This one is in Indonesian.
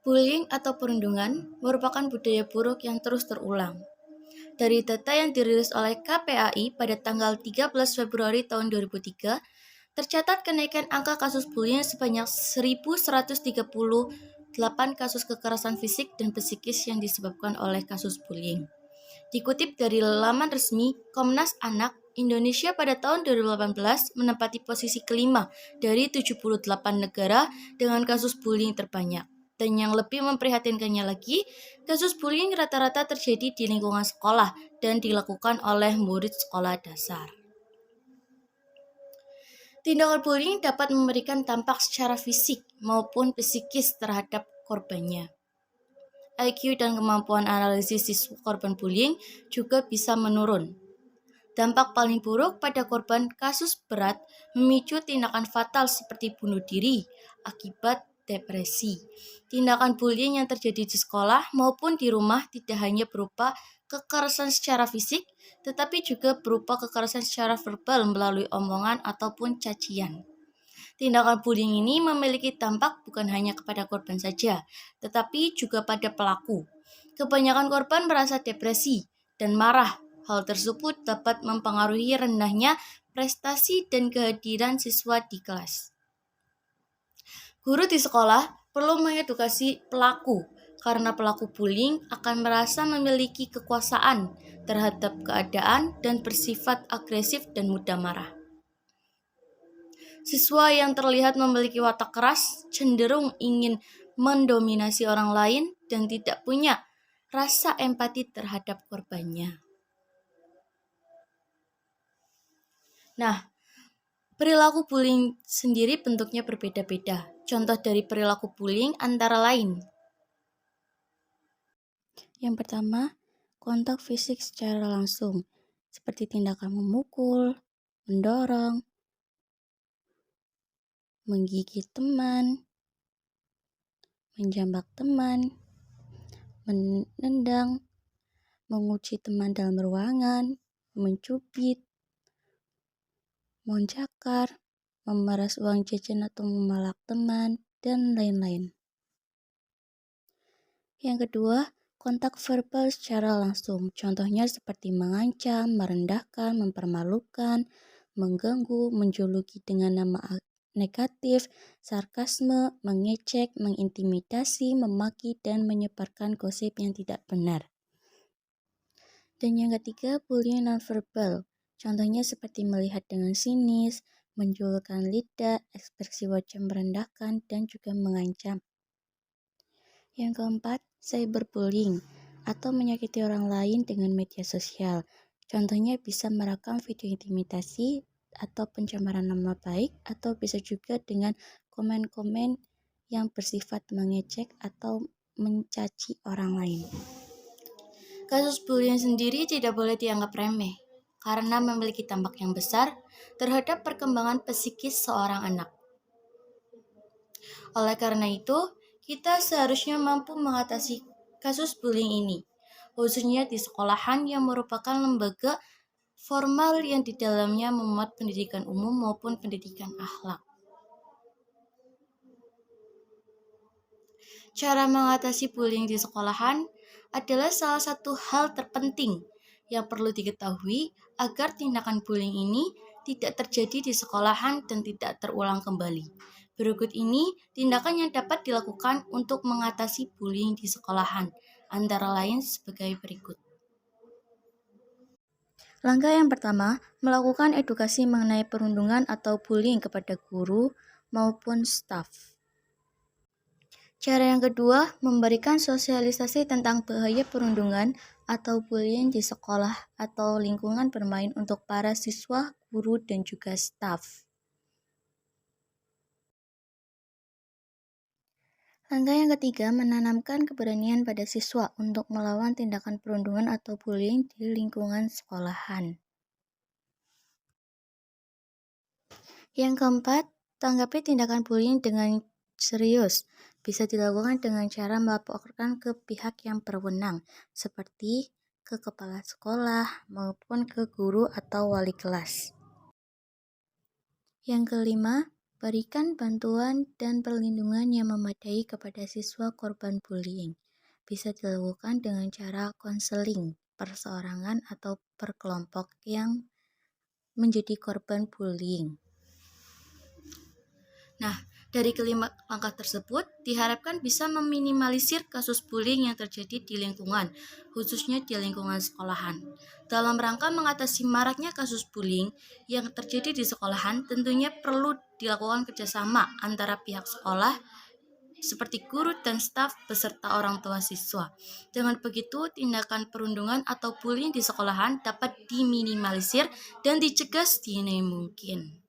Bullying atau perundungan merupakan budaya buruk yang terus terulang. Dari data yang dirilis oleh KPAI pada tanggal 13 Februari tahun 2003, tercatat kenaikan angka kasus bullying sebanyak 1.138 kasus kekerasan fisik dan psikis yang disebabkan oleh kasus bullying. Dikutip dari laman resmi Komnas Anak, Indonesia pada tahun 2018 menempati posisi kelima dari 78 negara dengan kasus bullying terbanyak. Dan yang lebih memprihatinkannya lagi, kasus bullying rata-rata terjadi di lingkungan sekolah dan dilakukan oleh murid sekolah dasar. Tindakan bullying dapat memberikan dampak secara fisik maupun psikis terhadap korbannya. IQ dan kemampuan analisis siswa korban bullying juga bisa menurun. Dampak paling buruk pada korban kasus berat memicu tindakan fatal seperti bunuh diri akibat depresi. Tindakan bullying yang terjadi di sekolah maupun di rumah tidak hanya berupa kekerasan secara fisik, tetapi juga berupa kekerasan secara verbal melalui omongan ataupun cacian. Tindakan bullying ini memiliki dampak bukan hanya kepada korban saja, tetapi juga pada pelaku. Kebanyakan korban merasa depresi dan marah. Hal tersebut dapat mempengaruhi rendahnya prestasi dan kehadiran siswa di kelas. Guru di sekolah perlu mengedukasi pelaku, karena pelaku bullying akan merasa memiliki kekuasaan terhadap keadaan dan bersifat agresif dan mudah marah. Siswa yang terlihat memiliki watak keras cenderung ingin mendominasi orang lain dan tidak punya rasa empati terhadap korbannya. Nah, perilaku bullying sendiri bentuknya berbeda-beda. Contoh dari perilaku bullying antara lain. Yang pertama, kontak fisik secara langsung, seperti tindakan memukul, mendorong, menggigit teman, menjambak teman, menendang, mengunci teman dalam ruangan, mencubit, mencakar, memeras uang jajan atau memalak teman, dan lain-lain. Yang kedua, kontak verbal secara langsung. Contohnya seperti mengancam, merendahkan, mempermalukan, mengganggu, menjuluki dengan nama negatif, sarkasme, mengecek, mengintimidasi, memaki, dan menyebarkan gosip yang tidak benar. Dan yang ketiga, bullying nonverbal. Contohnya seperti melihat dengan sinis, menjulurkan lidah, ekspresi wajah merendahkan, dan juga mengancam. Yang keempat, cyberbullying atau menyakiti orang lain dengan media sosial. Contohnya bisa merekam video intimidasi atau pencemaran nama baik, atau bisa juga dengan komen-komen yang bersifat mengejek atau mencaci orang lain. Kasus bullying sendiri tidak boleh dianggap remeh, karena memiliki dampak yang besar terhadap perkembangan psikis seorang anak. Oleh karena itu, kita seharusnya mampu mengatasi kasus bullying ini, khususnya di sekolahan yang merupakan lembaga formal yang di dalamnya memuat pendidikan umum maupun pendidikan akhlak. Cara mengatasi bullying di sekolahan adalah salah satu hal terpenting yang perlu diketahui agar tindakan bullying ini tidak terjadi di sekolahan dan tidak terulang kembali. Berikut ini tindakan yang dapat dilakukan untuk mengatasi bullying di sekolahan, antara lain sebagai berikut. Langkah yang pertama, melakukan edukasi mengenai perundungan atau bullying kepada guru maupun staf. Cara yang kedua, memberikan sosialisasi tentang bahaya perundungan atau bullying di sekolah atau lingkungan bermain untuk para siswa, guru, dan juga staf. Langkah yang ketiga, menanamkan keberanian pada siswa untuk melawan tindakan perundungan atau bullying di lingkungan sekolahan. Yang keempat, tanggapi tindakan bullying dengan serius. Bisa dilakukan dengan cara melaporkan ke pihak yang berwenang, seperti ke kepala sekolah maupun ke guru atau wali kelas. Yang kelima, Berikan bantuan dan perlindungan yang memadai kepada siswa korban bullying. Bisa dilakukan dengan cara konseling, perseorangan, atau per kelompok yang menjadi korban bullying. Nah, dari kelima langkah tersebut diharapkan bisa meminimalisir kasus bullying yang terjadi di lingkungan, khususnya di lingkungan sekolahan. Dalam rangka mengatasi maraknya kasus bullying yang terjadi di sekolahan, tentunya perlu dilakukan kerjasama antara pihak sekolah, seperti guru dan staf beserta orang tua siswa. Dengan begitu, tindakan perundungan atau bullying di sekolahan dapat diminimalisir dan dicegah sedini mungkin.